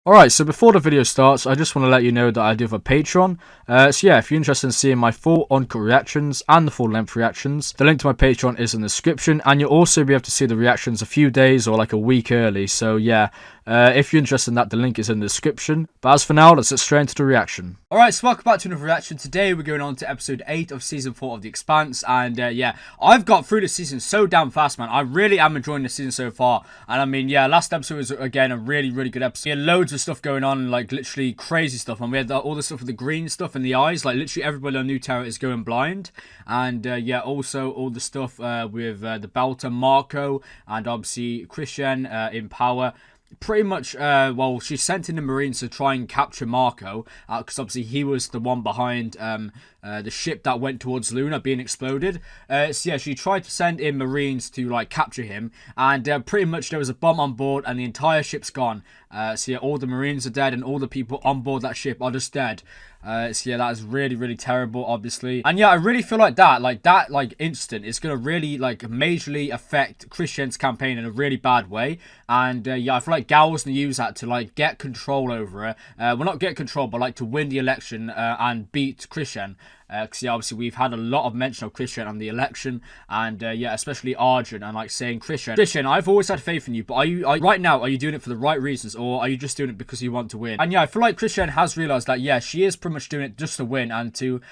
Alright, so before the video starts, I just want to let you know that I do have a Patreon. So yeah, if you're interested in seeing my full uncut reactions and the full length reactions, the link to my Patreon is in the description, and you'll also be able to see the reactions a few days or like a week early. So yeah, if you're interested in that, the link is in the description. But as for now, let's get straight into the reaction. Alright, so welcome back to another reaction. Today we're going on to episode 8 of season 4 of The Expanse, and yeah, I've got through the season so damn fast, man. I really am enjoying the season so far, and I mean, yeah, last episode was again a really good episode. We had loads of stuff going on, like literally crazy stuff, and we had all the stuff with the green stuff and the eyes, like literally everybody on New Terra is going blind, and yeah, also all the stuff with the Belter, Marco, and obviously Christian in power. Pretty much, well, she sent in the Marines to try and capture Marco, because obviously he was the one behind the ship that went towards Luna being exploded. So yeah, she tried to send in Marines to like capture him, and pretty much there was a bomb on board and the entire ship's gone. So yeah, all the Marines are dead and all the people on board that ship are just dead. So yeah, that is really terrible, obviously. And yeah, I really feel like that instant is going to really like majorly affect Christian's campaign in a really bad way. And yeah, I feel like Gal's going to use that to like get control over her. Well, not get control, but like to win the election and beat Christian. Because yeah, obviously we've had a lot of mention of Christian on the election, and yeah, especially Arjun, and like saying Christian, I've always had faith in you, but right now, are you doing it for the right reasons, or are you just doing it because you want to win? And yeah, I feel like Christian has realized that yeah, she is pretty much doing it just to win and to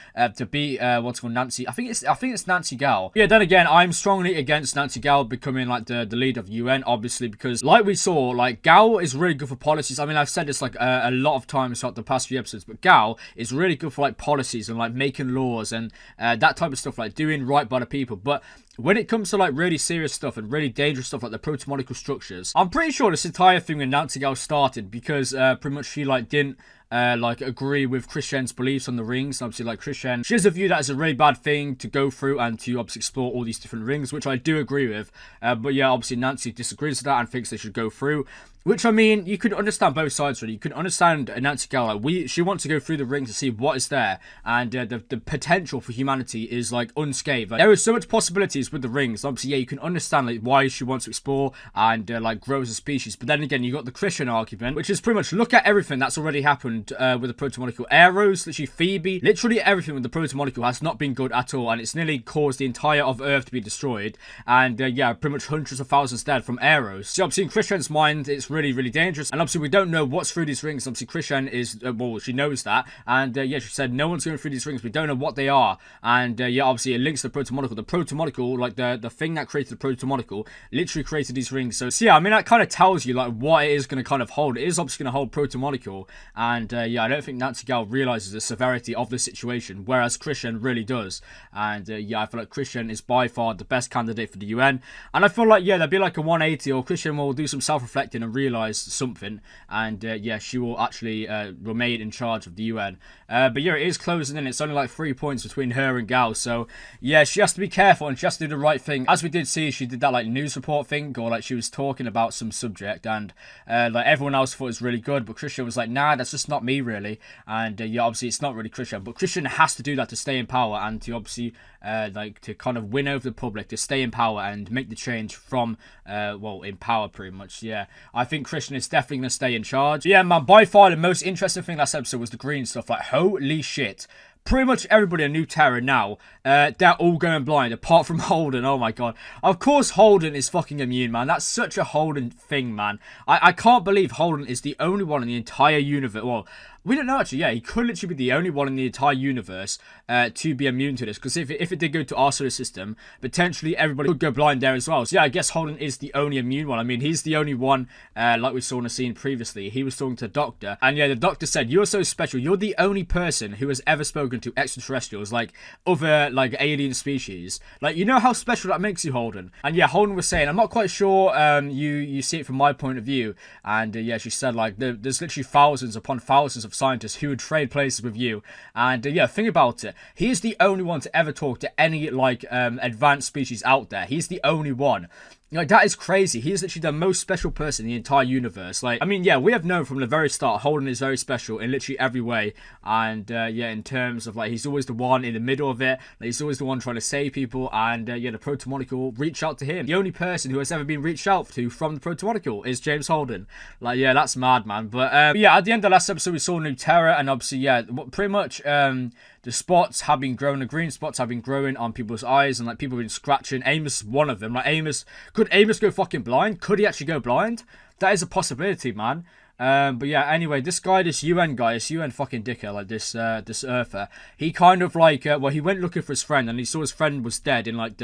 beat what's called Nancy. I think it's Nancy Gal. Yeah, then again, I'm strongly against Nancy Gal becoming like the leader of the UN, obviously, because like we saw, like Gal is really good for policies. I mean, I've said this like a lot of times throughout the past few episodes, but Gal is really good for like policies and like making laws and that type of stuff, like doing right by the people. But when it comes to like really serious stuff and really dangerous stuff like the proto-molecule structures, I'm pretty sure this entire thing with Nancy Gal started because pretty much she like didn't like agree with Christian's beliefs on the rings. And obviously like Christian, she has a view that is a really bad thing to go through and to obviously explore all these different rings, which I do agree with. But yeah, obviously Nancy disagrees with that and thinks they should go through. Which, I mean, you could understand both sides, really. You can understand Nancy Gal, like, she wants to go through the ring to see what is there, and the potential for humanity is, like, unscathed. Like, there is so much possibilities with the rings. Obviously, yeah, you can understand, like, why she wants to explore and, like, grow as a species. But then again, you got the Christian argument, which is pretty much, look at everything that's already happened with the proto-molecule. Arrows, literally Phoebe, literally everything with the proto-molecule has not been good at all, and it's nearly caused the entire of Earth to be destroyed. And, yeah, pretty much hundreds of thousands dead from arrows. So, obviously, in Christian's mind, it's really dangerous, and obviously we don't know what's through these rings. Obviously Christian is well, she knows that, and yeah, she said no one's going through these rings. We don't know what they are, and yeah, obviously it links to the proto-molecule. The proto-molecule, like the thing that created the proto-molecule, literally created these rings. So yeah, I mean that kind of tells you like what it is going to kind of hold. It is obviously going to hold proto-molecule, and yeah, I don't think Nancy Gal realizes the severity of the situation, whereas Christian really does. And yeah, I feel like Christian is by far the best candidate for the UN, and I feel like yeah, there'll be like a 180, or Christian will do some self-reflecting and realize something, and yeah, she will actually remain in charge of the UN. But yeah, it is closing in. It's only like 3 points between her and Gal, so yeah, she has to be careful and she has to do the right thing. As we did see, she did that like news report thing, or like she was talking about some subject, and like everyone else thought it was really good, but Christian was like, nah, that's just not me really. And yeah, obviously it's not really Christian, but Christian has to do that to stay in power and to obviously like to kind of win over the public, to stay in power and make the change from well, in power pretty much. Yeah, I think Christian is definitely going to stay in charge. Yeah, man, by far the most interesting thing last episode was the green stuff. Like, holy shit. Pretty much everybody in New Terra now, they're all going blind, apart from Holden. Oh my god. Of course Holden is fucking immune, man. That's such a Holden thing, man. I can't believe Holden is the only one in the entire universe. Well, we don't know actually, yeah, he could literally be the only one in the entire universe to be immune to this. Because if it did go to our solar system, potentially everybody could go blind there as well. So yeah, I guess Holden is the only immune one. I mean, he's the only one, like we saw in the scene previously. He was talking to the doctor, and yeah, the doctor said, you're so special. You're the only person who has ever spoken to extraterrestrials, like other like alien species. Like, you know how special that makes you, Holden. And yeah, Holden was saying, I'm not quite sure you see it from my point of view. And yeah, she said like there's literally thousands upon thousands of scientists who would trade places with you. And yeah, think about it. He is the only one to ever talk to any like advanced species out there. He's the only one. Like, that is crazy. He is literally the most special person in the entire universe. Like, I mean, yeah, we have known from the very start, Holden is very special in literally every way. And, yeah, in terms of, like, he's always the one in the middle of it. Like, he's always the one trying to save people. And, yeah, the proto-molecule reach out to him. The only person who has ever been reached out to from the proto-molecule is James Holden. Like, yeah, that's mad, man. But yeah, at the end of the last episode, we saw New Terror. And obviously, yeah, pretty much, the spots have been growing, the green spots have been growing on people's eyes, and like people have been scratching. Amos, one of them. Like, could Amos go fucking blind? Could he actually go blind? That is a possibility, man. But yeah, anyway, this guy, this UN guy, this UN fucking dicker, like this Earther, he kind of like, well, he went looking for his friend, and he saw his friend was dead in like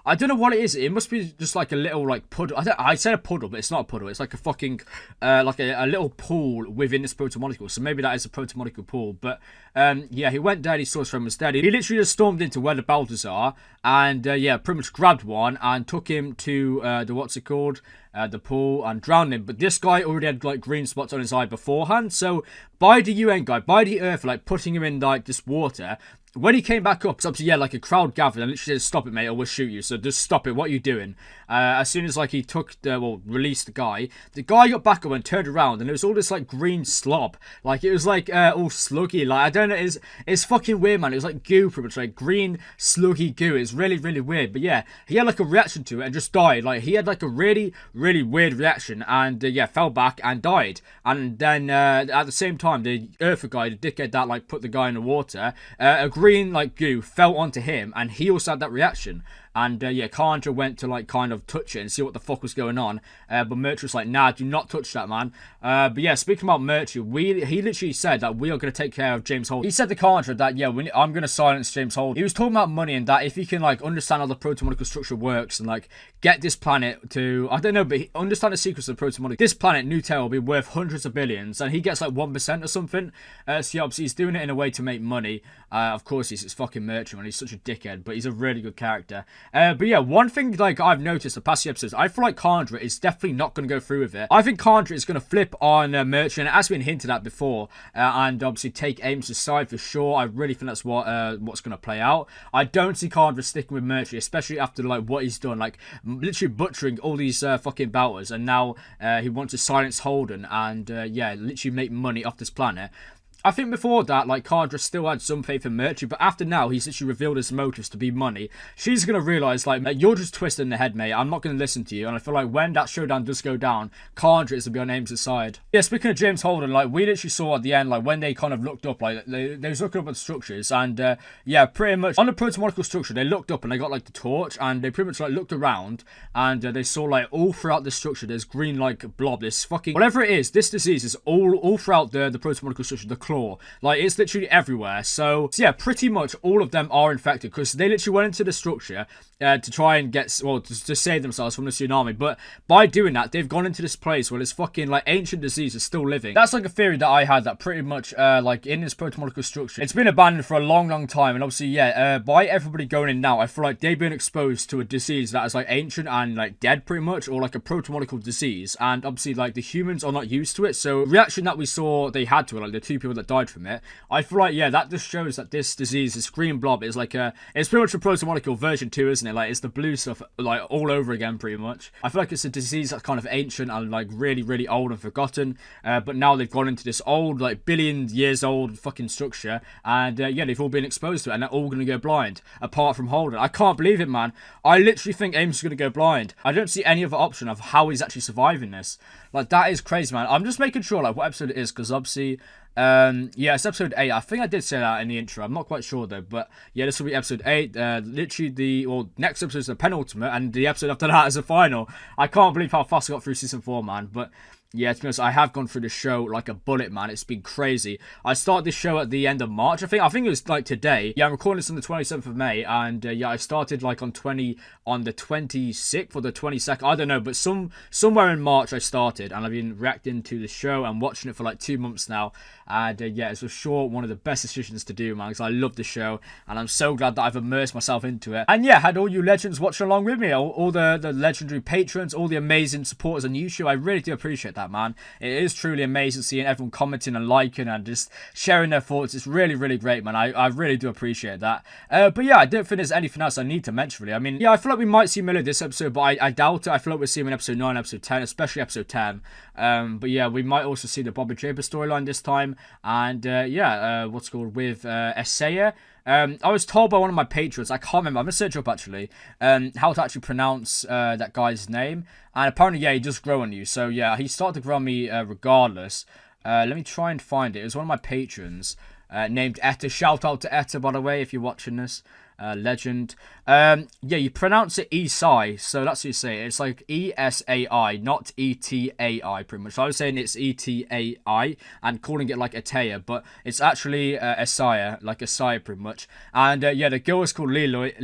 I don't know what it is. It must be just like a little like puddle. I said a puddle, but it's not a puddle. It's like a fucking like a little pool within this proto-molecule. So maybe that is a proto-molecule pool. But yeah, he went dead. He saw his friend was dead. He literally just stormed into where the Balters are, and yeah, pretty much grabbed one and took him to the what's it called? The pool, and drowned him. But this guy already had like green spots on his eye beforehand. So by the UN guy, by the Earth, like putting him in like this water, when he came back up, so obviously, yeah, like a crowd gathered and literally said, "Stop it, mate, or we'll shoot you." So just stop it. What are you doing? As soon as like he released the guy got back up and turned around, and it was all this like green slob. Like it was like all sluggy. Like I don't know, it's fucking weird, man. It was like goo, pretty much like green sluggy goo. It's really really weird. But yeah, he had like a reaction to it and just died. Like he had like a really really weird reaction, and yeah, fell back and died. And then at the same time, the Earther guy, the dickhead that like put the guy in the water, a green like goo fell onto him, and he also had that reaction. And yeah, Kandra went to like kind of touch it and see what the fuck was going on, but Murtry was like, "Nah, do not touch that, man." But yeah, speaking about Murtry, he literally said that we are going to take care of James Holden. He said to Kandra that yeah, I'm going to silence James Holden. He was talking about money, and that if he can like understand how the proto-molecule structure works and like get this planet to, I don't know, but understand the secrets of the proto-molecule, this planet New Terror will be worth hundreds of billions, and he gets like 1% or something. So yeah, obviously he's doing it in a way to make money. Of course, it's fucking Murtry, man. He's such a dickhead, but he's a really good character. But yeah, one thing like I've noticed the past few episodes, I feel like Kandra is definitely not going to go through with it. I think Kandra is going to flip on Murtry, and it has been hinted at before, and obviously take Amos' side for sure. I really think that's what's going to play out. I don't see Kandra sticking with Murtry, especially after like what he's done, like literally butchering all these fucking Balters, and now he wants to silence Holden and yeah, literally make money off this planet. I think before that, like, Kandra still had some faith in Murtry, but after now, he's literally revealed his motives to be money. She's going to realise, like, you're just twisted in the head, mate. I'm not going to listen to you. And I feel like when that showdown does go down, Kandra is to be on Amos' side. Yeah, speaking of James Holden, like, we literally saw at the end, like, when they kind of looked up, like, they was looking up at the structures, and, yeah, pretty much, on the proto-molecule structure, they looked up and they got, like, the torch, and they pretty much, like, looked around, and they saw, like, all throughout the structure, there's green, like, blob, this fucking, whatever it is, this disease is all throughout the proto-molecule structure, the claw. Like, it's literally everywhere. So yeah, pretty much all of them are infected because they literally went into the structure to try and get, well, to save themselves from the tsunami. But by doing that, they've gone into this place where this fucking, like, ancient disease is still living. That's, like, a theory that I had that pretty much, like, in this proto-molecule structure, it's been abandoned for a long, long time. And obviously, yeah, by everybody going in now, I feel like they've been exposed to a disease that is, like, ancient and, like, dead pretty much, or, like, a proto-molecule disease. And obviously, like, the humans are not used to it. So, the reaction that we saw they had to it, like, the two people that died from it, I feel like, yeah, that just shows that this disease, this green blob, is like it's pretty much a proto-molecule version 2, isn't it? Like, it's the blue stuff, like, all over again, pretty much. I feel like it's a disease that's kind of ancient and, like, really, really old and forgotten, but now they've gone into this old, like, billion years old fucking structure, and, yeah, they've all been exposed to it, and they're all going to go blind, apart from Holden. I can't believe it, man. I literally think Amos is going to go blind. I don't see any other option of how he's actually surviving this. Like, that is crazy, man. I'm just making sure, like, what episode it is, because obviously, yeah, it's episode 8. I think I did say that in the intro. I'm not quite sure though, but yeah, this will be episode 8. Literally next episode is the penultimate, and the episode after that is the final. I can't believe how fast I got through season 4, man. But yeah, to be honest, I have gone through the show like a bullet, man. It's been crazy. I started this show at the end of March. I think it was like today. Yeah, I'm recording this on the 27th of May, and yeah, I started like on the 26th or the 22nd. I don't know, but somewhere in March I started, and I've been reacting to the show and watching it for like 2 months now. And yeah, it's for sure one of the best decisions to do, man, because I love the show, and I'm so glad that I've immersed myself into it. And yeah, had all you legends watching along with me, all the legendary patrons, all the amazing supporters on YouTube. I really do appreciate that. that, man. It is truly amazing seeing everyone commenting and liking and just sharing their thoughts. It's really, really great, man. I really do appreciate that. But yeah, I don't think there's anything else I need to mention, really. I mean, yeah, I feel like we might see Miller this episode, but I doubt it. I feel like we'll see him in episode 9, episode 10, especially episode 10. But yeah, we might also see the Bobby Draper storyline this time. And yeah, what's it called, with Esse. I was told by one of my patrons, I can't remember, I'm going to search up actually, how to actually pronounce that guy's name. And apparently, yeah, he does grow on you. So yeah, he started to grow on me regardless. Let me try and find it. It was one of my patrons named Etta. Shout out to Etta, by the way, if you're watching this. Legend. Yeah, you pronounce it Esai, so that's what you say. It's like E-S-A-I, not E-T-A-I, pretty much. So I was saying it's E-T-A-I and calling it like Atea, but it's actually Esaya, like Esaya, pretty much. And yeah, the girl is called Lili,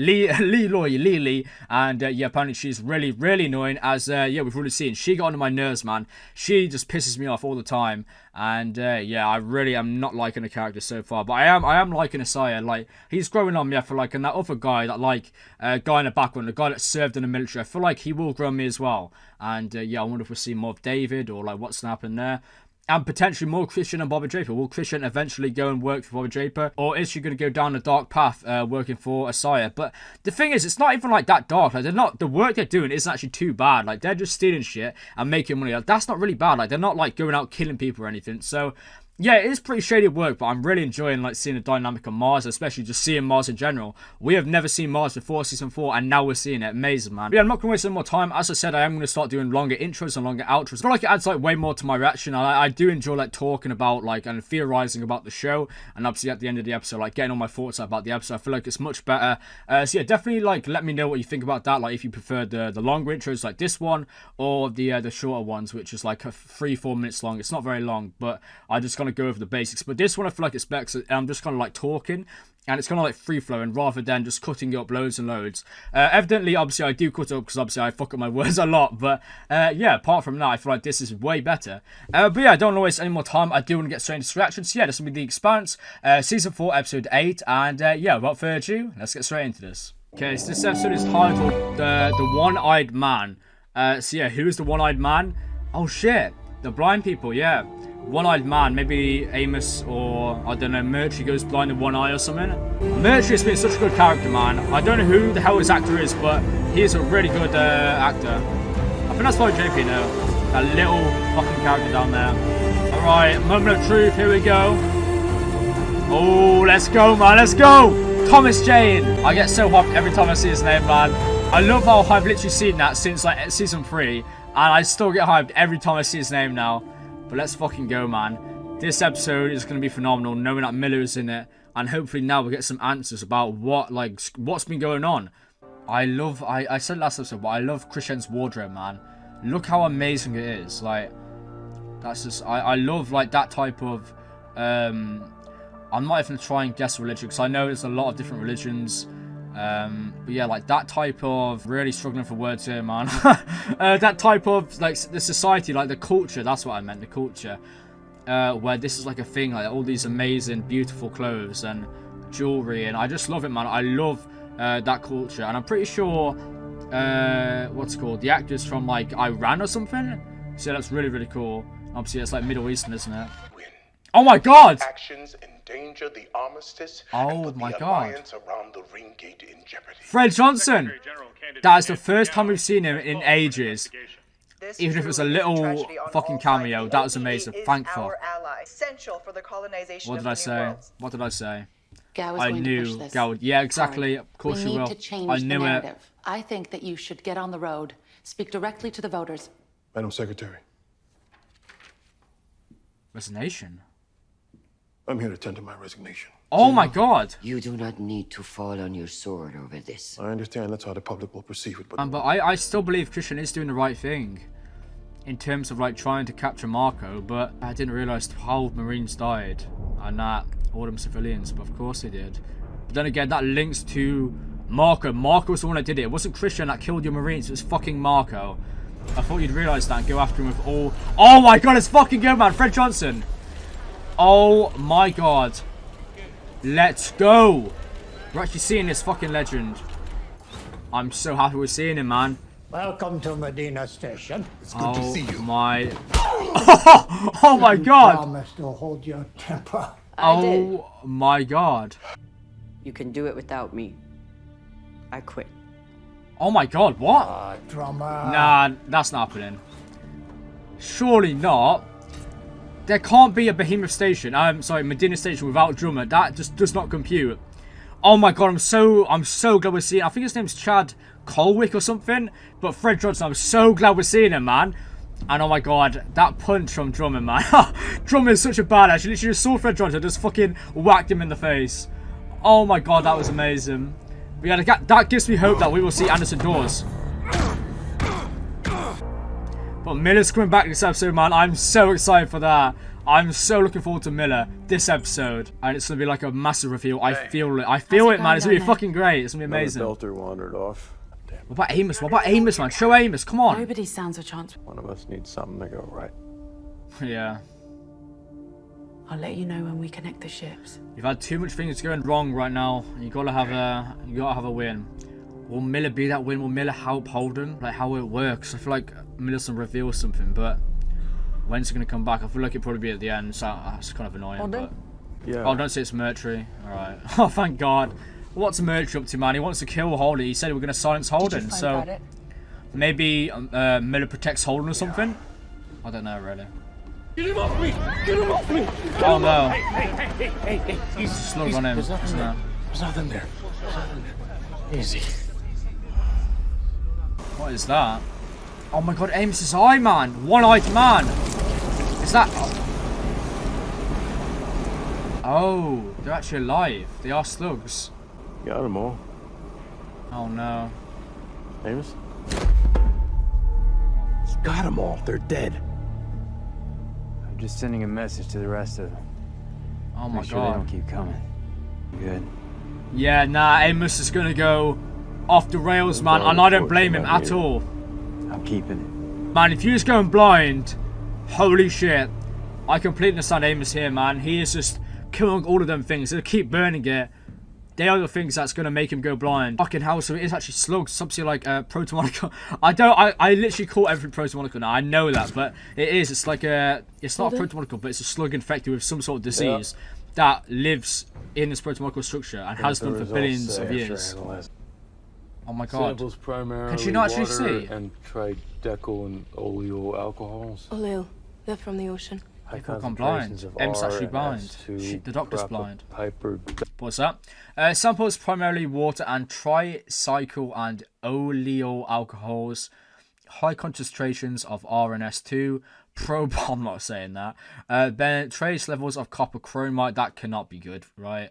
and yeah, apparently she's really, really annoying, as yeah, we've already seen. She got under my nerves, man. She just pisses me off all the time. And yeah, I really am not liking the character so far, but I am liking Esaya. Like, he's growing on me, I feel like, and that other guy, that like guy in the background, the guy that served in the military, I feel like he will grow on me as well. And yeah, I wonder if we'll see more of David, or like what's gonna happen there. And potentially more Christian and Bobby Draper. Will Christian eventually go and work for Bobby Draper? Or is she going to go down the dark path working for Esaya? But the thing is, it's not even like that dark. Like, the work they're doing isn't actually too bad. Like, they're just stealing shit and making money. Like, that's not really bad. Like, they're not like going out killing people or anything. So yeah, it is pretty shady work, but I'm really enjoying like seeing the dynamic of Mars, especially just seeing Mars in general. We have never seen Mars before season 4, and now we're seeing it. Amazing, man. But yeah, I'm not going to waste any more time. As I said, I am going to start doing longer intros and longer outros. I feel like it adds like way more to my reaction. I do enjoy like talking about like and theorizing about the show, and obviously at the end of the episode, like getting all my thoughts out about the episode. I feel like it's much better. So yeah, definitely like let me know what you think about that. Like if you prefer the longer intros like this one, or the shorter ones, which is like 3-4 minutes long. It's not very long, but I just gonna go over the basics. But this one I feel like it's better because I'm just kind of like talking, and it's kind of like free flowing rather than just cutting up loads and loads. Evidently, obviously I do cut up because obviously I fuck up my words a lot, but yeah, apart from that, I feel like this is way better. But yeah, I don't want to waste any more time. I do want to get straight into reactions. So yeah, this will be The Expanse, season 4, episode 8, and yeah, without further ado, let's get straight into this. Okay, so this episode is titled the One-Eyed Man. So yeah, who is the One-Eyed Man? Oh shit, the blind people, yeah. One-Eyed Man, maybe Amos, or I don't know, Mercury goes blind in one eye or something. Mercury has been such a good character, man. I don't know who the hell this actor is, but he is a really good actor. I think that's why JP, you know, that little fucking character down there. Alright, moment of truth, here we go. Oh, let's go, man, let's go! Thomas Jane! I get so hyped every time I see his name, man. I love how I've literally seen that since like season 3, and I still get hyped every time I see his name now. But let's fucking go, man. This episode is going to be phenomenal, knowing that Miller's in it. And hopefully now we'll get some answers about what's been going on. I said last episode, but I love Christian's wardrobe, man. Look how amazing it is. Like, that's just, I love, like, that type of, I'm not even trying to guess religion, because I know there's a lot of different religions. But yeah, like that type of, really struggling for words here, man. That type of like the society, like the culture, that's what I meant, the culture, where this is like a thing, like all these amazing beautiful clothes and jewelry, and I just love it, man. I love that culture, and I'm pretty sure what's it called, the actors from like Iran or something, so that's really, really cool. Obviously it's like Middle Eastern, isn't it? Oh my god! Actions endanger the armistice. Oh my god! Around the ring gate in jeopardy. Fred Johnson. That is the first time we've seen him in ages. Even if it was a little fucking cameo, that was amazing. Thankful. What did I say? What did I say? I knew Gal. Yeah, exactly. Of course you will. I knew it. I think that you should get on the road, speak directly to the voters. Madam Secretary. Resignation. I'm here to tender my resignation. Oh my god! You do not need to fall on your sword over this. I understand that's how the public will perceive it, but I still believe Christian is doing the right thing in terms of like trying to capture Marco, but I didn't realize 12 Marines died and that all them civilians, but of course they did. But then again, that links to Marco. Marco was the one that did it. It wasn't Christian that killed your Marines, it was fucking Marco. I thought you'd realize that and go after him with all... Oh my god, it's fucking good, man. Fred Johnson. Oh my god. Let's go. We're actually seeing this fucking legend. I'm so happy we're seeing him, man. Welcome to Medina Station. It's good to see you. Oh my god! Promise to hold your temper. Oh my god. You can do it without me. I quit. Oh my god, what? Drummer. Nah, that's not happening. Surely not. There can't be a Behemoth Station, Medina Station without a drummer. That just does not compute. Oh my god, I'm so glad we're seeing. I think his name's Chad Colwick or something. But Fred Johnson, I'm so glad we're seeing him, man. And oh my god, that punch from Drummer, man. Drummer is such a badass. You literally just saw Fred Johnson, just fucking whacked him in the face. Oh my god, that was amazing. But yeah, that gives me hope that we will see Anderson Dawes. But Miller's coming back this episode, man. I'm so excited for that. I'm so looking forward to Miller this episode. And it's going to be like a massive reveal. I feel it. I feel it, man. It's going to be fucking great. It's going to be amazing. Belter wandered off. What about Amos? What about Amos, man? Show Amos. Come on. Nobody stands a chance. One of us needs something to go right. Yeah. I'll let you know when we connect the ships. You've had too much things going wrong right now. You gotta have a win. Will Miller be that win? Will Miller help Holden? Like how it works? I feel like Miller's gonna reveal something, but when's he gonna come back? I feel like it'll probably be at the end, so that's kind of annoying. Holden? But... Yeah. Oh, don't say it's Mercury. Alright. Oh, thank God. What's Mercury up to, man? He wants to kill Holden. He said we were gonna silence Holden, so maybe Miller protects Holden or something? I don't know, really. Get him off me! Get him off me! Oh no. Hey, Slug on him. There's nothing there. There's nothing there. Easy. What is that? Oh my god, Amos's eye, man! One-eyed man! Is that... Oh, they're actually alive. They are slugs. Got them all. Oh no. Amos? Got them all. They're dead. I'm just sending a message to the rest of them. Oh my Make sure they god. don't keep coming. Good. Yeah, nah, Amos is gonna go off the rails, man, and I don't blame him at all. I'm keeping it. Man, if he was going blind, holy shit. I completely understand Amos here, man. He is just killing all of them things. They'll keep burning it. They are the things that's gonna make him go blind. Fucking hell, so it is actually slugs, something like protomolecule. I literally call everything protomolecule now. I know that, but it is. It's like it's not a protomolecule, but it's a slug infected with some sort of disease that lives in this protomolecule structure and has done for billions of years. Oh my god. Samples primarily Can she not actually water see? and tridecyl and oleo alcohols. Oleo. They're from the ocean. High People gone blind. concentrations of M's R actually and blind. S2 The doctor's blind. Hyper. What's that? Samples primarily water and tricycle and oleo alcohols. High concentrations of R and S2. I'm not saying that. Then trace levels of copper chromite. That cannot be good, right?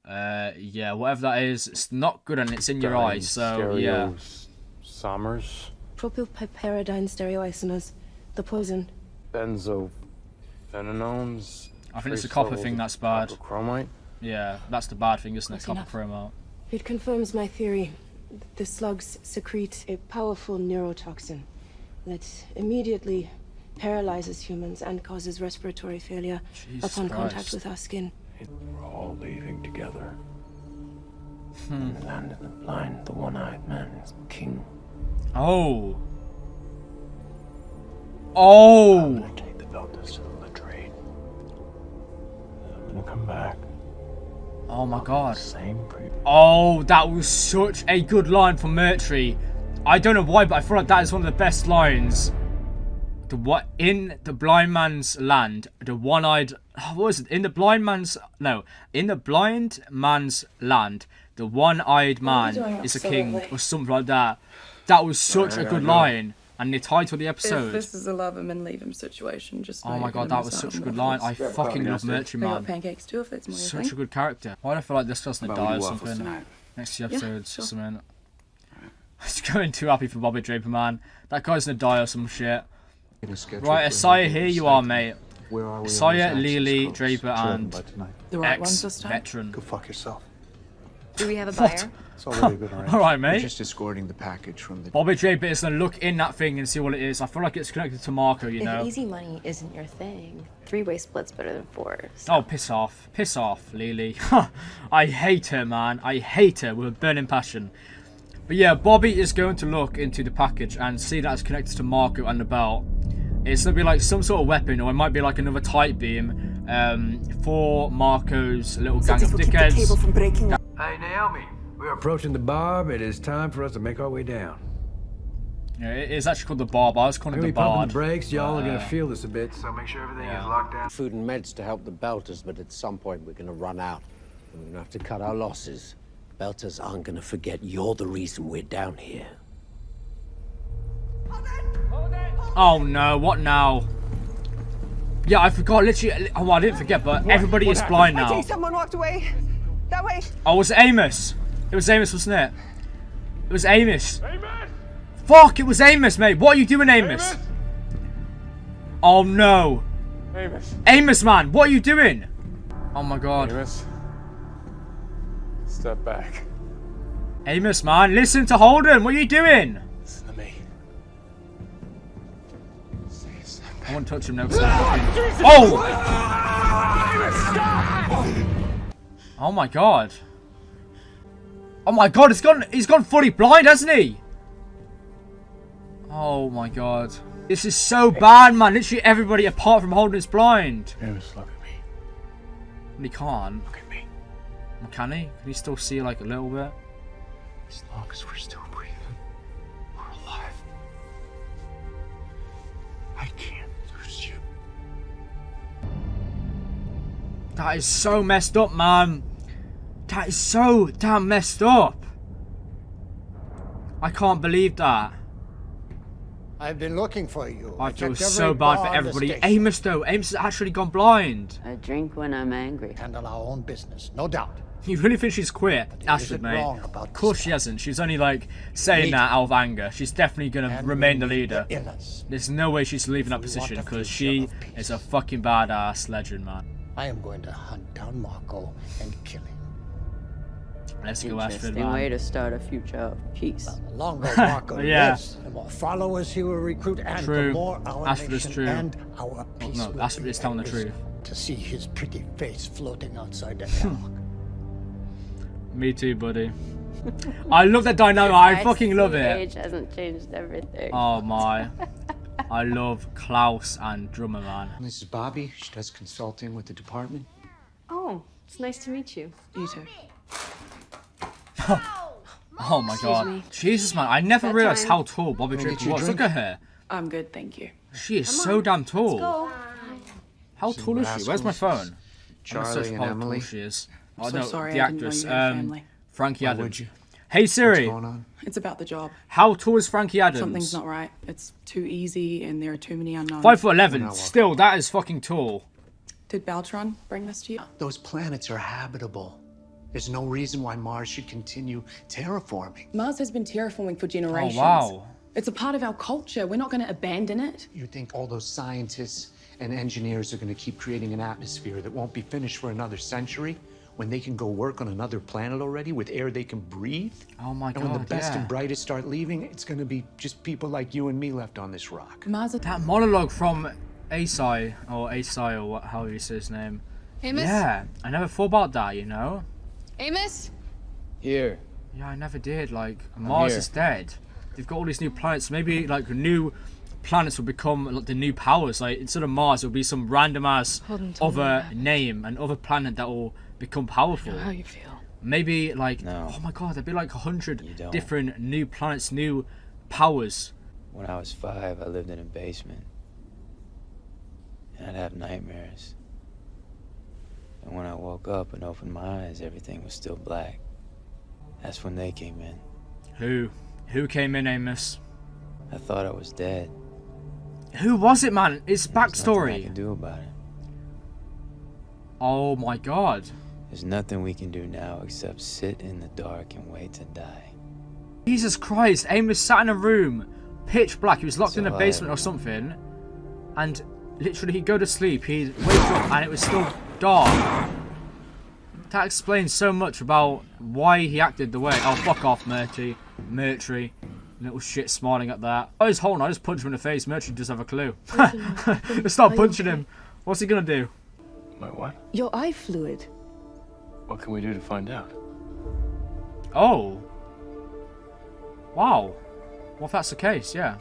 Yeah, whatever that is, it's not good and it's in your eyes. So yeah. Summers. Propylpiperidine stereoisomers. The poison. Benzophenanones. I think it's the trace copper levels thing of that's bad. Chromite. Yeah, that's the bad thing, isn't it? Close Copper chromite. It confirms my theory. The slugs secrete a powerful neurotoxin that immediately paralyzes humans and causes respiratory failure Jesus upon contact Christ. with our skin. We're all leaving together. In the land of the blind, the one-eyed man is king. Oh. I'm Oh. gonna take the Belters to the latrine. I'm gonna come back. Oh my god. Same pre. Oh, that was such a good line from Mercury. I don't know why, but I feel like that is one of the best lines. In the blind man's land, the one-eyed... What was it? In the blind man's... No. In the blind man's land, the one-eyed man is a king, or something like that. That was such a good line. And the title of the episode... If this is a love him and leave him situation, just Oh my god, that was such a good line. I fucking love Mercury, I got man. pancakes too if it's more your Such thing. a good character. Why do I feel like this person's gonna die or something? Next few episodes or sure. something. It's going too happy for Bobby Draper, man. That guy's gonna die or some shit. Right, Isaiah, here you are, mate. Isaiah, Lily, Draper, and The right ones this time? ex-veteran. Go fuck yourself. Do we have a buyer? It's already good already. Alright, mate. Just escorting the package from the. Bobby Draper is gonna look in that thing and see what it is. I feel like it's connected to Marco, you know. If easy money isn't your thing, three-way split's better than four. Oh, piss off. Piss off, Lily. I hate her, man. I hate her with a burning passion. But yeah, Bobby is going to look into the package and see that it's connected to Marco and the belt. It's going to be like some sort of weapon, or it might be like another tight beam for Marco's little gang of dickheads. Hey, Naomi, we're approaching the Barb. It is time for us to make our way down. Yeah, it is actually called the Barb. I was calling it the Bard. The brakes, y'all are going to feel this a bit, so make sure everything is locked down. Food and meds to help the Belters, but at some point we're going to run out. And we're going to have to cut our losses. Belters aren't going to forget you're the reason we're down here. Oh no, what now? Yeah, I forgot, literally. Oh, I didn't forget, but everybody is blind now. I think someone walked away. That way. Oh, it was Amos. It was Amos, wasn't it? It was Amos. Fuck, it was Amos, mate. What are you doing, Amos? Oh no. Amos, man, what are you doing? Oh my god. Amos. Step back. Amos, man, listen to Holden. What are you doing? Listen to me. I won't touch him now. Oh! Oh my god. Oh my god, he's gone fully blind, hasn't he? Oh my god. This is so bad, man. Literally everybody apart from Holden is blind. Amos, look at me. And he can't. Look at me. Can he? Can he still see like a little bit? As long as we're still breathing, we're alive. I can't lose you. That is so messed up, man. That is so damn messed up. I can't believe that. I've been looking for you. I feel so bad for everybody. Amos, though. Amos has actually gone blind. I drink when I'm angry. Handle our own business, no doubt. You really think she's quit, Astrid, mate? Of course she hasn't. She's only like saying that out of anger. She's definitely gonna remain the leader. There's no way she's leaving that position because she is a fucking badass legend, man. I am going to hunt down Marco and kill him. Let's go, Astrid, Interesting man. way to start a future of peace. The longer Marco Yeah. lives, the more followers he will recruit, and True. the more our Astrid is nation true. and our peace No, will Astrid be is telling the at truth. risk. To see his pretty face floating outside the hell. Me too, buddy. I love that dynamic. I fucking love it. Age hasn't changed everything. Oh my. I love Klaus and Drummer, man. This is Bobby. She does consulting with the department. Oh, it's nice to meet you. You too. Oh my god. Jesus, man. I never realized how tall Bobby Draper was. Look at her. I'm good, thank you. She is so damn tall. How tall is she? Where's my phone? Charlie and Emily. She is. I'm Oh so no, sorry, the I didn't know actress. you had a family. Frankie Why would Adams. you? Hey Siri. What's going on? It's about the job. How tall is Frankie Adams? Something's not right. It's too easy and there are too many unknowns. 5'11". Still, that is fucking tall. Did Baltron bring this to you? Those planets are habitable. There's no reason why Mars should continue terraforming. Mars has been terraforming for generations. Oh, wow. It's a part of our culture. We're not going to abandon it. You think all those scientists and engineers are going to keep creating an atmosphere that won't be finished for another century when they can go work on another planet already with air they can breathe? Oh my god, And when the best yeah. and brightest start leaving, it's going to be just people like you and me left on this rock. Mars. That monologue from Esse, or what, how you say his name. Amos? Yeah, I never thought about that, you know? Amos? Here. Yeah, I never did. Like, Mars here. is dead. They've got all these new planets. Maybe, like, new planets will become like, the new powers. Like, instead of Mars, it'll be some random ass other name, and other planet that will become powerful. I know how you feel. Maybe, like, No. oh my god, there'd be like 100 You don't. different new planets, new powers. When I was 5, I lived in a basement. And I'd have nightmares. And when I woke up and opened my eyes, everything was still black. That's when they came in. Who came in, Amos? I thought I was dead. Who was it, man? It's There's nothing I backstory. can do about it. Oh my god. There's nothing we can do now except sit in the dark and wait to die. Jesus Christ, Amos sat in a room, pitch black. He was locked in a So basement or something, and literally he'd go to sleep, he'd wake up, and it was still dark. That explains so much about why he acted the way. Oh, fuck off, Murtry. Little shit smiling at that. Oh, he's holding. I just punched him in the face. Murtry doesn't have a clue. Let's start punching him. What's he gonna do? My what? Your eye fluid. What can we do to find out? Oh. Wow. Well, if that's the case, yeah.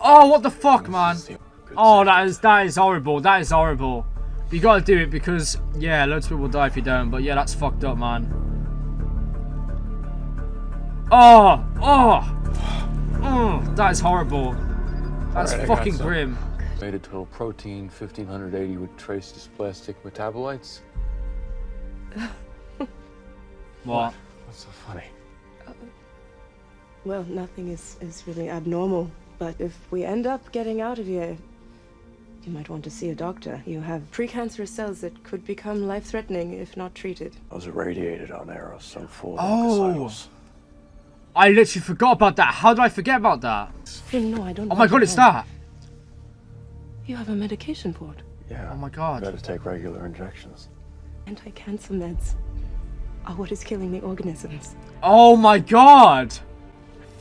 Oh, what the fuck, man? Oh, that is horrible. That is horrible. You gotta do it because, yeah, loads of people will die if you don't. But yeah, that's fucked up, man. Oh, that is horrible. That's fucking grim. Made a total protein 1580 with trace dysplastic metabolites. What? What's so funny? Well, nothing is really abnormal. But if we end up getting out of here, you might want to see a doctor. You have precancerous cells that could become life-threatening if not treated. I was irradiated on arrows so full of Oh, oncocytals. I literally forgot about that. How did I forget about that? No, I don't. Oh my god, it's that. You have a medication board. Yeah. Oh my god. Got to take regular injections. Anti-cancer meds are what is killing the organisms. Oh my god.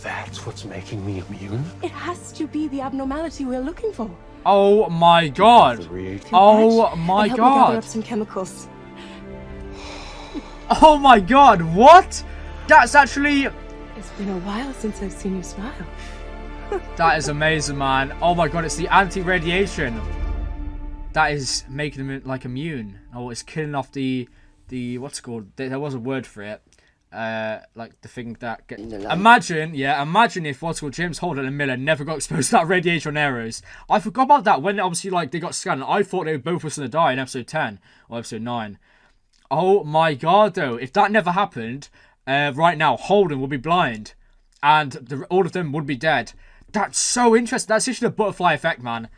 That's what's making me immune? It has to be the abnormality we're looking for. Oh my god. Oh my Help me gather god. up some chemicals. Oh my god, what? That's actually... It's been a while since I've seen you smile. That is amazing, man. Oh my god, it's the anti-radiation. That is making them like immune. Oh, it's killing off the what's it called? There was a word for it. Like the thing that get... Imagine if what's called James Holden and Miller never got exposed to that radiation on arrows. I forgot about that when obviously like they got scanned. I thought they both was gonna die in episode 10 or episode 9. Oh my god, though, if that never happened, right now Holden will be blind, and all of them would be dead. That's so interesting. That's just a butterfly effect, man.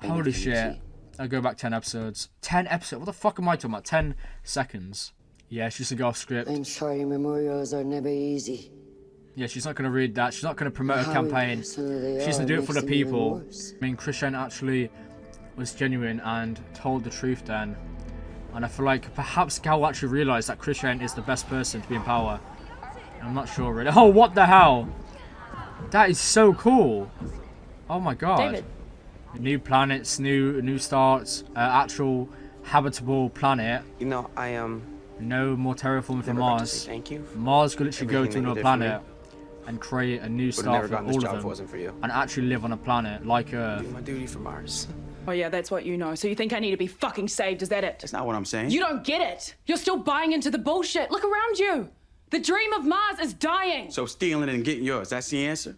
Holy shit! I'll go back 10 episodes. 10 episodes. What the fuck am I talking about? 10 seconds. Yeah, she's gonna go off script. I'm sorry, memorials are never easy. Yeah, she's not gonna read that. She's not gonna promote a campaign. She's gonna do it for the people. I mean, Christian actually was genuine and told the truth then. And I feel like perhaps Gal will actually realise that Christian is the best person to be in power. I'm not sure really. Oh, what the hell? That is so cool. Oh my god. David. New planets, new starts, actual habitable planet. You know, No more terraforming for Mars. Thank you. Mars could literally go to Everything that another you did for planet and create a new Would've star never for gotten this all job of if it them. wasn't for you. And actually live on a planet like Earth. Do my duty for Mars. Oh yeah, that's what you know. So you think I need to be fucking saved, is that it? That's not what I'm saying. You don't get it. You're still buying into the bullshit. Look around you. The dream of Mars is dying. So stealing it and getting yours, that's the answer?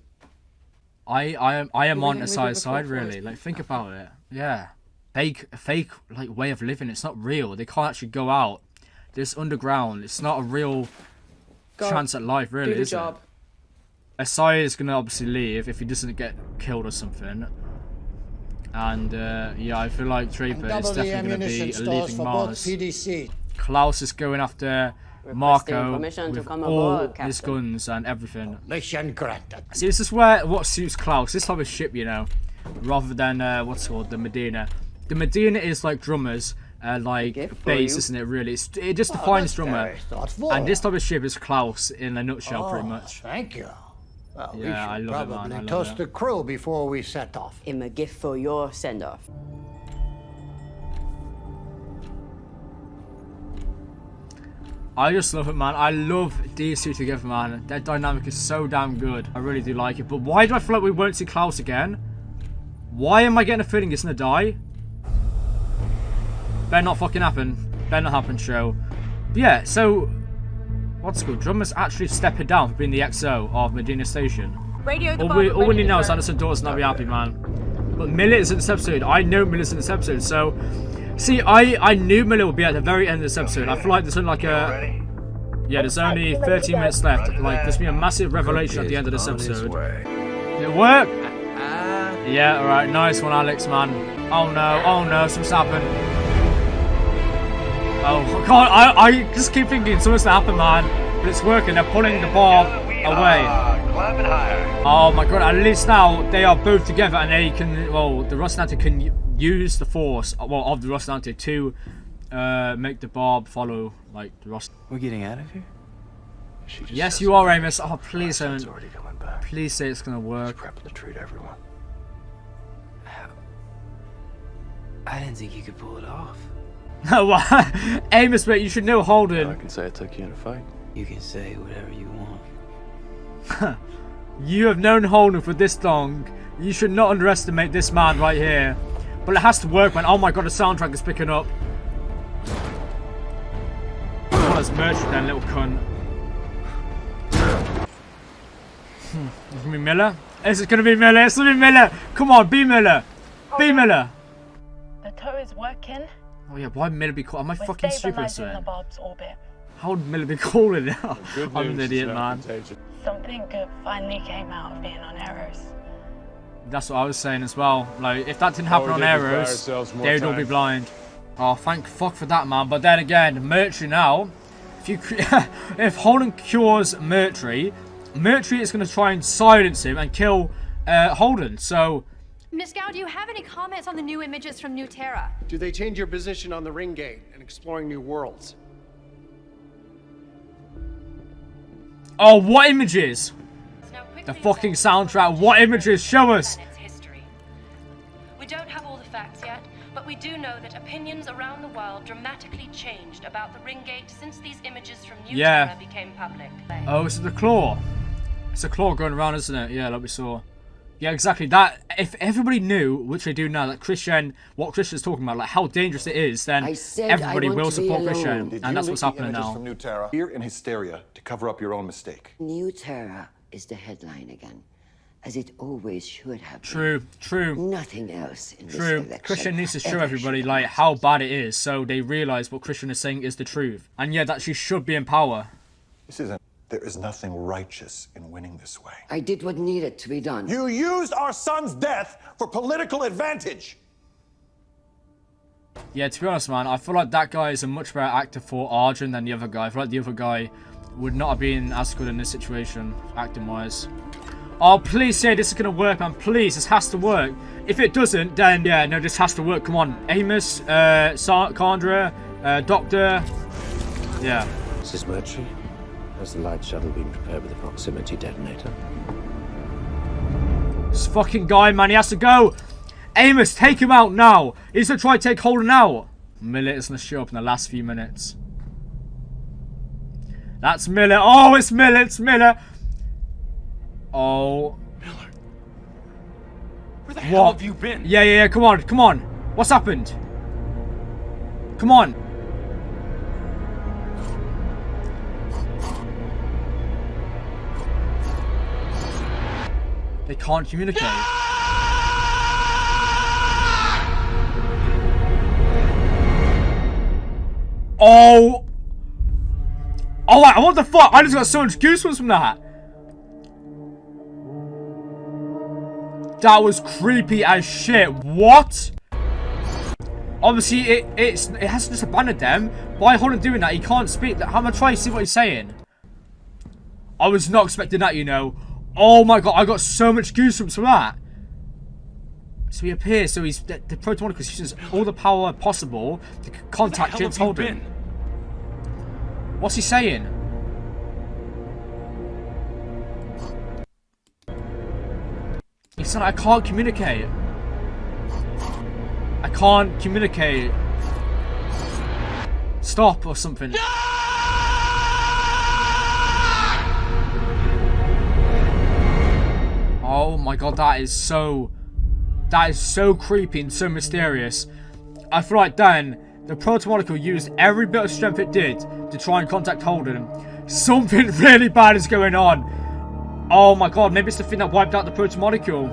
I am on Everything we Asai's did side before really. first. Like think about it. Yeah. Fake like way of living. It's not real. They can't actually go out. This underground. It's not a real chance at life really, Do the is job. it? Asai is gonna obviously leave if he doesn't get killed or something. And yeah, I feel like Draper is Double the definitely gonna be ammunition stores leaving for both Mars. PDC. Klaus is going after Requesting Marco permission to with come all aboard, his Captain. guns and everything. Mission granted. See, this is what suits Klaus. This type of ship, you know, rather than what's it called, the Medina. The Medina is like drummers, like bass, isn't it? Really, it just defines drummer. And this type of ship is Klaus in a nutshell, pretty much. Thank you. Well, Yeah, I we should love it, man. probably I love toast it. the crew before we set off. I'm a gift for your send-off. I just love it, man. I love these two together, man. Their dynamic is so damn good. I really do like it. But why do I feel like we won't see Klaus again? Why am I getting a feeling he's gonna die? Better not fucking happen. Better not happen, show. But yeah, so what's it called? Drummer's actually stepping down for being the XO of Medina Station. Radio the All we need now is Anderson Dawes not be happy, man. But Miller is in this episode. I know Miller's in this episode, so see, I knew Miller would be at the very end of this episode. I feel like there's only like a... Yeah, there's only 13 minutes left. Like, there's been a massive revelation at the end of this episode. Did it work? Yeah, alright. Nice one, Alex, man. Oh no, something's happened. Oh, God, I just keep thinking something's happened, man. But it's working. They're pulling the bar away. Oh my God, at least now they are both together and they can... Well, the Rocinante can use the force, well, of the Rocinante to make the barb follow, like, the Rocinante. We're getting out of here? Yes, you are, Amos. Oh, please don't. already coming back. Please say it's gonna work. Prepping to treat everyone. I didn't think you could pull it off. Amos, mate, you should know Holden. I can say I took you in a fight. You can say whatever you want. You have known Holden for this long. You should not underestimate this man right here. But it has to work, man. Oh my god, the soundtrack is picking up. Oh, that's Merchant then, little cunt. It's gonna be Miller? Is it gonna be Miller? It's gonna be Miller! Come on, be Miller! Be Miller! The tow is working. Oh yeah, why would Miller be calling? Am I fucking stupid or something? The Bob's orbit. How would Miller be calling it? I'm an idiot, man. Something good finally came out of being on Arrows. That's what I was saying as well. Like, if that didn't happen on Arrows, they would all be blind. Oh, thank fuck for that, man. But then again, Mercury now, if Holden cures Mercury is going to try and silence him and kill Holden. So, Miss Gao, do you have any comments on the new images from New Terra? Do they change your position on the ring gate and exploring new worlds? oh, what images? The fucking soundtrack. What images? Show us. We don't have all the facts yet, but we do know that opinions around the world dramatically changed about the ring gate since these images from New Terra became public. Oh, it's the claw. It's a claw going around, isn't it? Yeah, like we saw. Yeah, exactly. That if everybody knew, which they do now, that what Christian's talking about, like how dangerous it is, then everybody will support Christian, and that's what's happening now. From New Terra, fear and hysteria to cover up your own mistake. New Terra is the headline again, as it always should have been. True. Nothing else in this election. Christian needs to show everybody like how bad it is, so they realize what Christian is saying is the truth, and yeah, that she should be in power. There is nothing righteous in winning this way. I did what needed to be done. You used our son's death for political advantage. Yeah, to be honest, man, I feel like that guy is a much better actor for Arjun than the other guy. I feel like the other guy would not have been as good in this situation, acting-wise. Oh, please say this is going to work, man. Please, this has to work. If it doesn't, then, yeah, no, this has to work. Come on. Amos, Chandra, Doctor. Yeah. This is Mercury. Has the light shuttle been prepared with a proximity detonator? This fucking guy, man, he has to go. Amos, take him out now. He's going to try to take Holden out. Miller is going to show up in the last few minutes. That's Miller. Oh, it's Miller. It's Miller. Oh. Miller. Where the hell have you been? Yeah. Come on. What's happened? Come on. They can't communicate. Oh, what the fuck? I just got so much goosebumps from that. That was creepy as shit. What? Obviously, it has just abandoned them. By Holden doing that, he can't speak. I'm gonna try to see what he's saying. I was not expecting that, you know. Oh my god, I got so much goosebumps from that. So he appears, so he's the Protomonicus uses all the power possible to contact James Holden. What's he saying? He said, I can't communicate. I can't communicate. Stop or something. Oh my god, that is so creepy and so mysterious. I feel like then the Protomolecule used every bit of strength it did to try and contact Holden. Something really bad is going on. Oh my god, maybe it's the thing that wiped out the Protomolecule.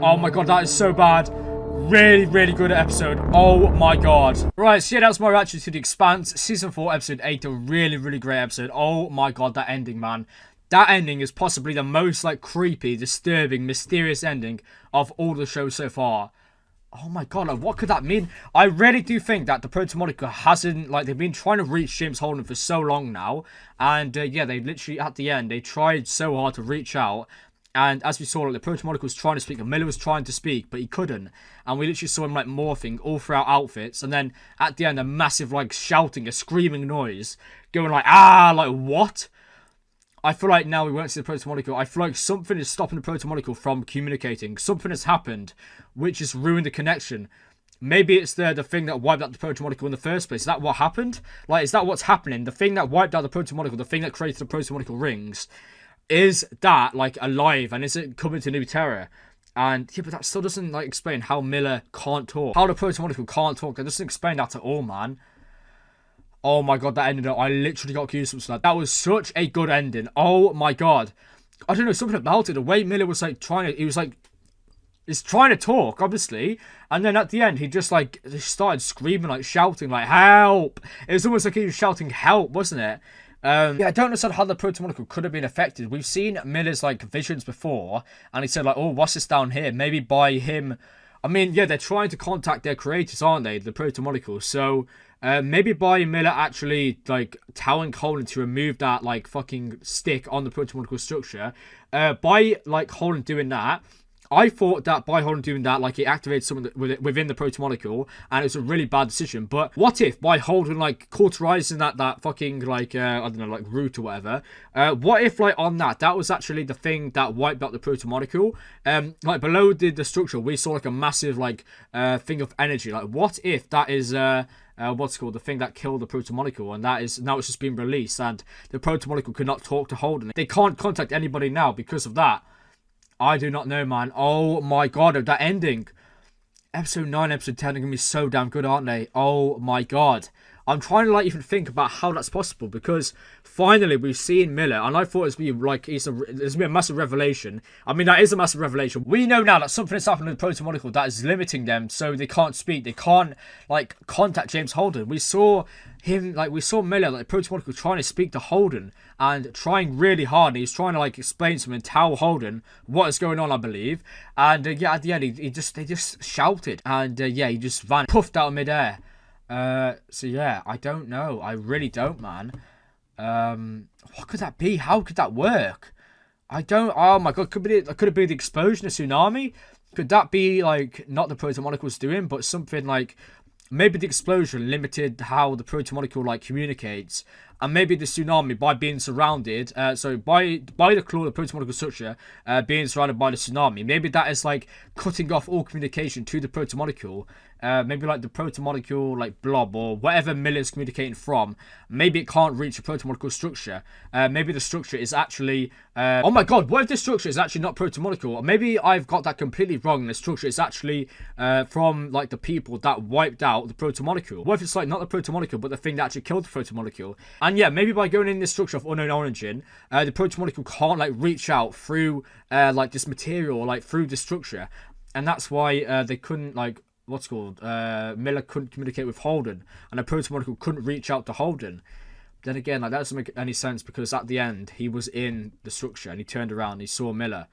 Oh my god, that is so bad. Really good episode. Oh my god. Right, so yeah, that was my reaction to The Expanse, Season 4, Episode 8. A really great episode. Oh my god, that ending, man. That ending is possibly the most, like, creepy, disturbing, mysterious ending of all the shows so far. Oh my god, like, what could that mean? I really do think that the Protomolecule hasn't, like, they've been trying to reach James Holden for so long now. And, yeah, they literally, at the end, they tried so hard to reach out. And as we saw, like, the Protomolecule was trying to speak, and Miller was trying to speak, but he couldn't. And we literally saw him, like, morphing all throughout outfits. And then, at the end, a massive, like, shouting, a screaming noise. Going like, ah, like, what? I feel like now we won't see the Protomolecule. I feel like something is stopping the Protomolecule from communicating. Something has happened, which has ruined the connection. maybe it's the thing that wiped out the protomolecule in the first place. Is that what happened? Like, is that what's happening? The thing that wiped out the protomolecule, the thing that created the protomolecule rings, is that, like, alive? And is it coming to New Terra? And, yeah, but that still doesn't, like, explain how Miller can't talk. How the protomolecule can't talk. That doesn't explain that at all, man. Oh, my God, that ended up... I literally got goosebumps for that. That was such a good ending. Oh, my God. I don't know, something about it. The way Miller was, like, trying to... He was, like... He's trying to talk, obviously, and then at the end, he just, like, started screaming, like, shouting, like, help! It was almost like he was shouting help, wasn't it? Yeah, I don't understand how the protomolecule could have been affected. We've seen Miller's, like, visions before, and he said, like, oh, what's this down here? Maybe by him... I mean, yeah, they're trying to contact their creators, aren't they? The protomolecule. So, maybe by Miller actually, like, telling Holden to remove that, like, fucking stick on the protomolecule structure. By, like, Holden doing that... I thought that by Holden doing that, like, it activated something within the protomolecule, and it was a really bad decision. But what if by Holden, like, cauterizing that fucking, like, I don't know, like, root or whatever, what if, like, on that was actually the thing that wiped out the protomolecule? Like, below the structure, we saw, like, a massive, like, thing of energy. Like, what if that is, what's it called, the thing that killed the protomolecule, and that is, now it's just been released, and the protomolecule could not talk to Holden. They can't contact anybody now because of that. I do not know, man. Oh my God, that ending. Episode 9, episode 10 are going to be so damn good, aren't they? Oh my God. I'm trying to, like, even think about how that's possible, because finally we've seen Miller, and I thought it's be like there's going to be a massive revelation. I mean, that is a massive revelation. We know now that something has happened to the protomolecule that is limiting them, so they can't speak. They can't, like, contact James Holden. We saw him, like, we saw Miller, like, the protomolecule trying to speak to Holden and trying really hard. And he's trying to, like, explain something, tell Holden what is going on, I believe. And yeah, at the end, they just shouted, and yeah, he just vanished, puffed out of midair. So yeah, I don't know. I really don't, man. What could that be? How could that work? I don't... Oh my God, could it have been the explosion of tsunami? Could that be, like, not the protomolecule's doing, but something like... Maybe the explosion limited how the protomolecule, like, communicates. And maybe the tsunami, by being surrounded... so, by the claw, the protomolecule structure, being surrounded by the tsunami, maybe that is, like, cutting off all communication to the protomolecule. Maybe, like, the protomolecule, like, blob, or whatever Miller's communicating from, maybe it can't reach the protomolecule structure. Maybe the structure is actually... oh my God, what if the structure is actually not protomolecule? Or maybe I've got that completely wrong, and the structure is actually from, like, the people that wiped out the protomolecule. What if it's, like, not the protomolecule, but the thing that actually killed the protomolecule? And yeah, maybe by going in this structure of unknown origin, the protomolecule can't, like, reach out through, like, this material, or, like, through the structure. And that's why they couldn't, like... What's called? Miller couldn't communicate with Holden, and the protomolecule couldn't reach out to Holden. Then again, like, that doesn't make any sense, because at the end he was in the structure and he turned around and he saw Miller.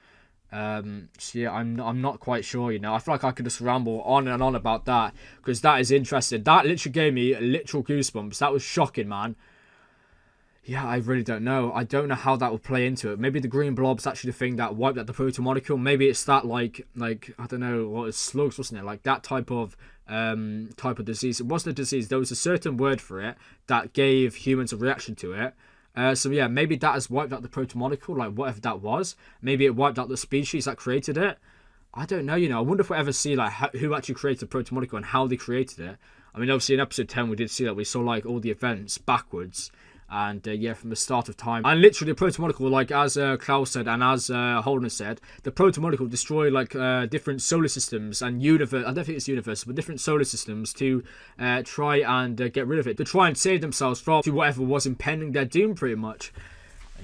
So yeah, I'm not quite sure, you know. I feel like I could just ramble on and on about that, because that is interesting. That literally gave me literal goosebumps. That was shocking, man. Yeah, I really don't know. I don't know how that will play into it. Maybe the green blob's actually the thing that wiped out the protomolecule. Maybe it's that, like I don't know, what is slugs, wasn't it? Like that type of disease. It wasn't a disease. There was a certain word for it that gave humans a reaction to it. So yeah, maybe that has wiped out the protomolecule, like whatever that was. Maybe it wiped out the species that created it. I don't know, you know. I wonder if we'll ever see, like, who actually created the protomolecule and how they created it. I mean, obviously in episode 10 we did see that. We saw, like, all the events backwards. And yeah, from the start of time. And literally the protomolecule, like, as Klaus said and as Holden said, the protomolecule destroyed, like, different solar systems and universe. I don't think it's universe, but different solar systems to try and get rid of it. To try and save themselves from whatever was impending their doom, pretty much.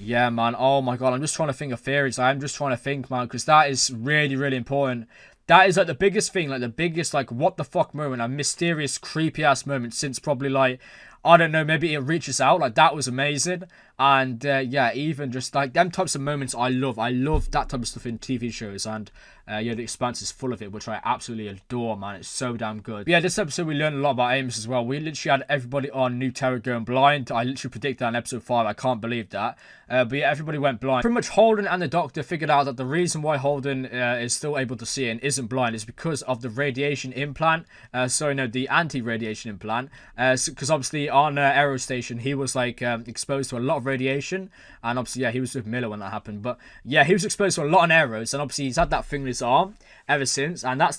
Yeah, man. Oh my God, I'm just trying to think of theories. I'm just trying to think, man, because that is really, really important. That is, like, the biggest thing, like, the biggest, like, what the fuck moment, a mysterious, creepy-ass moment since probably, like, I don't know, maybe it reaches out. Like, that was amazing. And yeah, even just like them types of moments I love. I love that type of stuff in TV shows. And yeah, The Expanse is full of it, which I absolutely adore, man. It's so damn good. But yeah, this episode we learned a lot about Amos as well. We literally had everybody on New Terra going blind. I literally predicted that in episode 5. I can't believe that. But yeah, everybody went blind. Pretty much Holden and the Doctor figured out that the reason why Holden is still able to see it and isn't blind is because of the radiation implant. The anti-radiation implant. Because obviously on Aero Station, he was like exposed to a lot of radiation, and obviously he was with Miller when that happened. But yeah, he was exposed to a lot of arrows, and obviously he's had that thing in his arm ever since, and that's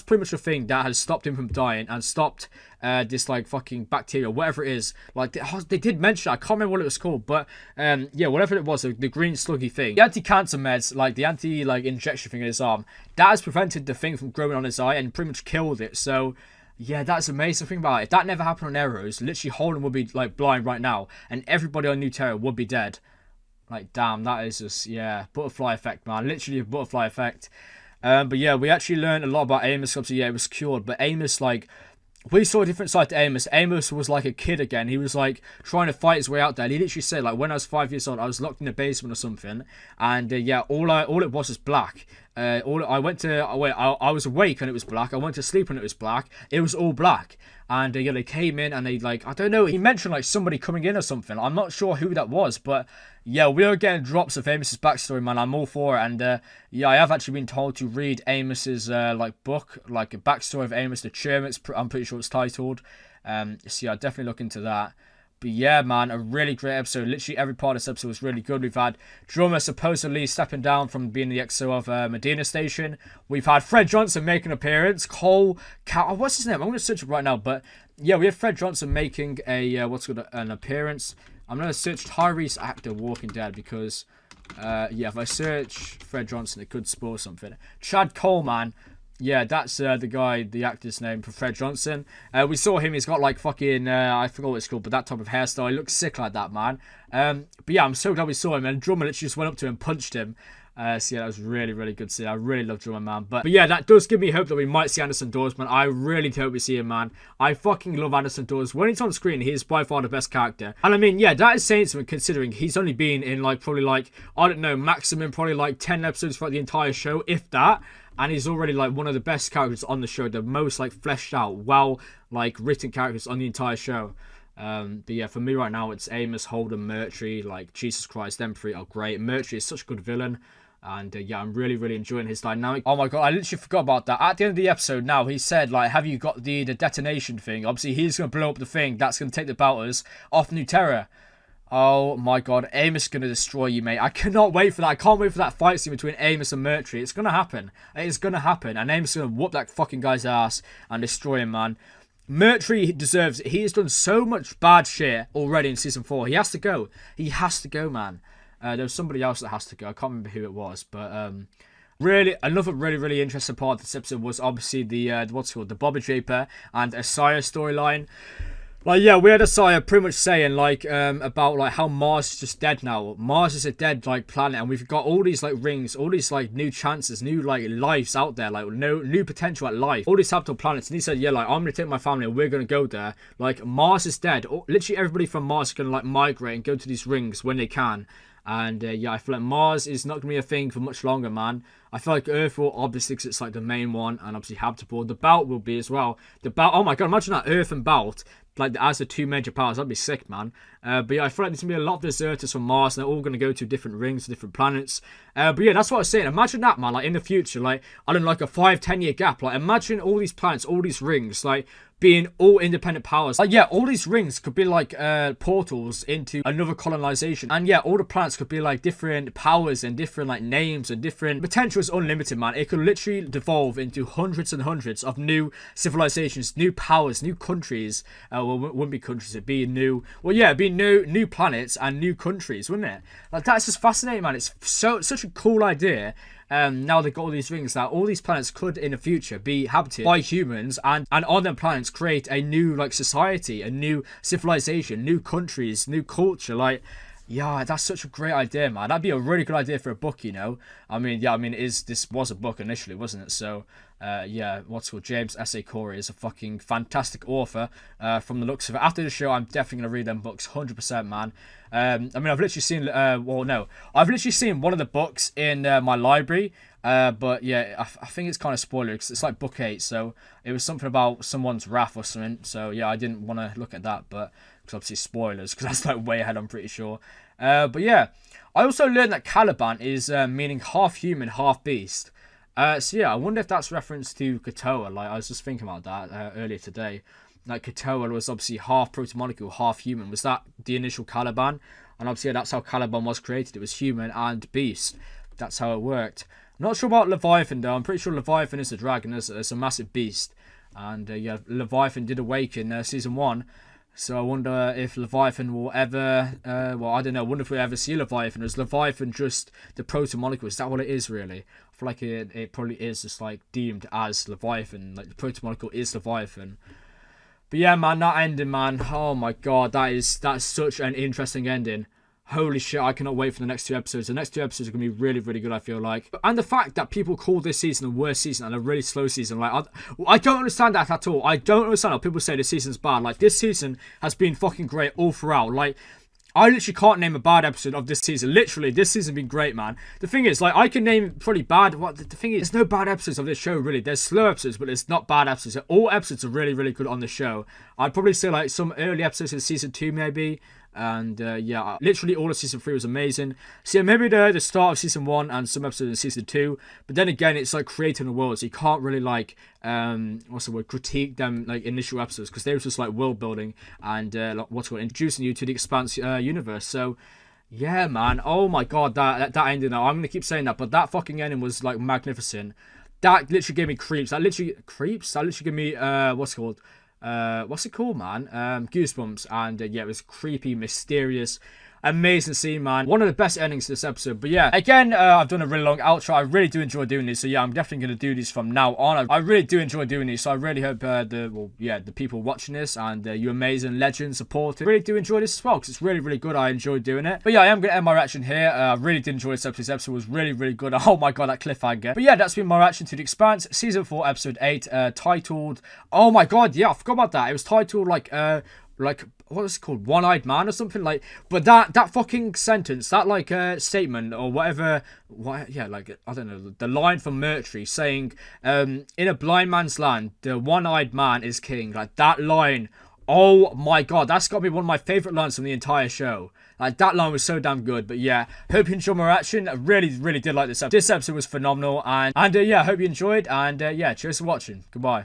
pretty much the thing that has stopped him from dying and stopped this like fucking bacteria, whatever it is. Like they did mention it. I can't remember what it was called, but whatever it was, the green sluggy thing, the anti-cancer meds, like the anti injection thing in his arm, that has prevented the thing from growing on his eye and pretty much killed it. So yeah, that's the amazing thing about it. If that never happened on Arrows, literally Holden would be like blind right now, and everybody on New Terra would be dead. Like damn, that is just butterfly effect, man. Literally a butterfly effect. But yeah, we actually learned a lot about Amos. Obviously, it was cured, but Amos, like, we saw a different side to Amos. Amos was like a kid again. He was like trying to fight his way out there. And he literally said, like, when I was 5 years old, I was locked in a basement or something, and all it was black. I was awake and it was black. I went to sleep and it was black. It was all black. And they came in and they, like, I don't know, he mentioned like somebody coming in or something. I'm not sure who that was, but yeah, we are getting drops of Amos's backstory, man. I'm all for it. And I have actually been told to read Amos's like book, like a backstory of Amos the Chairman. I'm pretty sure it's titled. I definitely look into that. But yeah, man, a really great episode. Literally every part of this episode was really good. We've had Drummer supposedly stepping down from being the XO of Medina Station. We've had Fred Johnson making an appearance. What's his name? I'm going to search it right now. But yeah, we have Fred Johnson making an appearance. I'm going to search Tyrese actor Walking Dead because, if I search Fred Johnson, it could spoil something. Chad Coleman. Yeah, that's the actor's name for Fred Johnson. We saw him. He's got like fucking, I forgot what it's called, but that type of hairstyle. He looks sick like that, man. But yeah, I'm so glad we saw him. And Drummer literally just went up to him and punched him. That was really, really good to see. I really love Drummer, man. But yeah, that does give me hope that we might see Anderson Dawes, man. I really hope we see him, man. I fucking love Anderson Dawes. When he's on screen, he is by far the best character. And I mean, yeah, that is saying something considering he's only been in like probably like, I don't know, maximum probably like 10 episodes throughout the entire show, if that. And he's already like one of the best characters on the show, the most like fleshed out, well like written characters on the entire show. But yeah, for me right now, it's Amos, Holden, Murtry. Like Jesus Christ, them three are great. Murtry is such a good villain, and I'm really, really enjoying his dynamic. Oh my god, I literally forgot about that. At the end of the episode, now he said like, "Have you got the detonation thing?" Obviously, he's gonna blow up the thing that's gonna take the Belters off New Terra. Oh my god, Amos is going to destroy you, mate. I cannot wait for that. I can't wait for that fight scene between Amos and Murtry. It's going to happen. It's going to happen. And Amos is going to whoop that fucking guy's ass and destroy him, man. Murtry deserves it. He has done so much bad shit already in Season 4. He has to go. He has to go, man. There was somebody else that has to go. I can't remember who it was. But really, another really, really interesting part of this episode was obviously the Bobby Draper and Isaiah storyline. Like, yeah, we had Isaiah pretty much saying, like, about, like, how Mars is just dead now. Mars is a dead, like, planet, and we've got all these, like, rings, all these, like, new chances, new, like, lives out there, like, new potential at life. All these habitable planets, and he said, yeah, like, I'm going to take my family, and we're going to go there. Like, Mars is dead. Literally everybody from Mars is going to, like, migrate and go to these rings when they can. And, I feel like Mars is not going to be a thing for much longer, man. I feel like Earth will, obviously, because it's, like, the main one, and obviously habitable. The Belt will be as well. The Belt, oh my god, imagine that, Earth and Belt, like, as the two major powers. That'd be sick, man. But yeah, I feel like there's going to be a lot of deserters from Mars, and they're all going to go to different rings, different planets. But yeah, that's what I was saying. Imagine that, man, like, in the future, like, I don't know, like, a 5-10 year gap. Like, imagine all these planets, all these rings, like, being all independent powers. Like, yeah, all these rings could be like portals into another colonization. And yeah, all the planets could be like different powers and different like names and different potential is unlimited, man. It could literally devolve into hundreds and hundreds of new civilizations, new powers, new countries. Well, it wouldn't be countries, it'd be new. Well, yeah, it'd be new planets and new countries, wouldn't it? Like, that's just fascinating, man. It's such a cool idea. Now they've got all these rings, that all these planets could in the future be habited by humans, and on them planets create a new like society, a new civilization, new countries, new culture. Like, yeah, that's such a great idea, man. That'd be a really good idea for a book, you know. I mean, yeah, I mean, this was a book initially, wasn't it? So yeah, what's called James Esse Corey is a fucking fantastic author. From the looks of it, after the show, I'm definitely gonna read them books, 100%, man. I mean, I've literally seen, I've literally seen one of the books in my library, but yeah, I think it's kind of spoiler because it's like book 8, so it was something about someone's wrath or something. So yeah, I didn't want to look at that, but because obviously spoilers, because that's like way ahead, I'm pretty sure. But yeah, I also learned that Caliban is meaning half human, half beast. So yeah, I wonder if that's reference to Katoa. Like, I was just thinking about that earlier today. Like, Katoa was obviously half proto-molecule, half human. Was that the initial Caliban? And obviously, yeah, that's how Caliban was created. It was human and beast. That's how it worked. Not sure about Leviathan, though. I'm pretty sure Leviathan is a dragon. It's a massive beast. And, yeah, Leviathan did awaken Season 1. So I wonder if Leviathan will ever... well, I don't know. I wonder if we ever see Leviathan. Is Leviathan just the proto-molecule? Is that what it is, really? I feel like it probably is just, like, deemed as Leviathan. Like, the proto-molecule is Leviathan. But yeah, man, that ending, man. Oh my god, that's such an interesting ending. Holy shit, I cannot wait for the next 2 episodes. The next 2 episodes are going to be really, really good, I feel like. And the fact that people call this season the worst season and a really slow season, like, I don't understand that at all. I don't understand how people say this season's bad. Like, this season has been fucking great all throughout. Like, I literally can't name a bad episode of this season. Literally, this season's been great, man. The thing is, like, I can name probably bad... The thing is, there's no bad episodes of this show, really. There's slow episodes, but it's not bad episodes. All episodes are really, really good on the show. I'd probably say, like, some early episodes in Season 2, maybe. And, yeah, literally all of Season 3 was amazing. So, yeah, maybe the start of Season 1 and some episodes in Season 2. But then again, it's, like, creating a world. So you can't really, like, what's the word? Critique them, like, initial episodes. Because they were just, like, world building and, like, what's it called? Introducing you to the Expanse universe. So, yeah, man. Oh, my God. That ending. I'm going to keep saying that. But that fucking ending was, like, magnificent. That literally gave me creeps. That literally gave me, what's it called? What's it called, man? Goosebumps. And yeah, it was creepy, mysterious, amazing scene, man. One of the best endings to this episode. But yeah, again, I've done a really long outro. I really do enjoy doing this. So yeah, I'm definitely going to do these from now on. I really do enjoy doing these. So I really hope the people watching this and you amazing legends, supporters, really do enjoy this as well. Because it's really, really good. I enjoy doing it. But yeah, I am going to end my reaction here. I really did enjoy this episode. This episode was really, really good. Oh my god, that cliffhanger. But yeah, that's been my reaction to The Expanse, Season 4, Episode 8, titled... Oh my god, yeah, I forgot about that. It was titled like what was it called, One-Eyed Man or something, like. But that fucking sentence, that like statement or whatever, yeah, like, I don't know, the line from Mercury saying, in a blind man's land, the one-eyed man is king. Like, that line, oh my god, that's got to be one of my favorite lines from the entire show. Like, that line was so damn good. But yeah, hope you enjoyed my reaction. I really, really did like this episode. This episode was phenomenal, and yeah, I hope you enjoyed, and yeah, cheers for watching. Goodbye.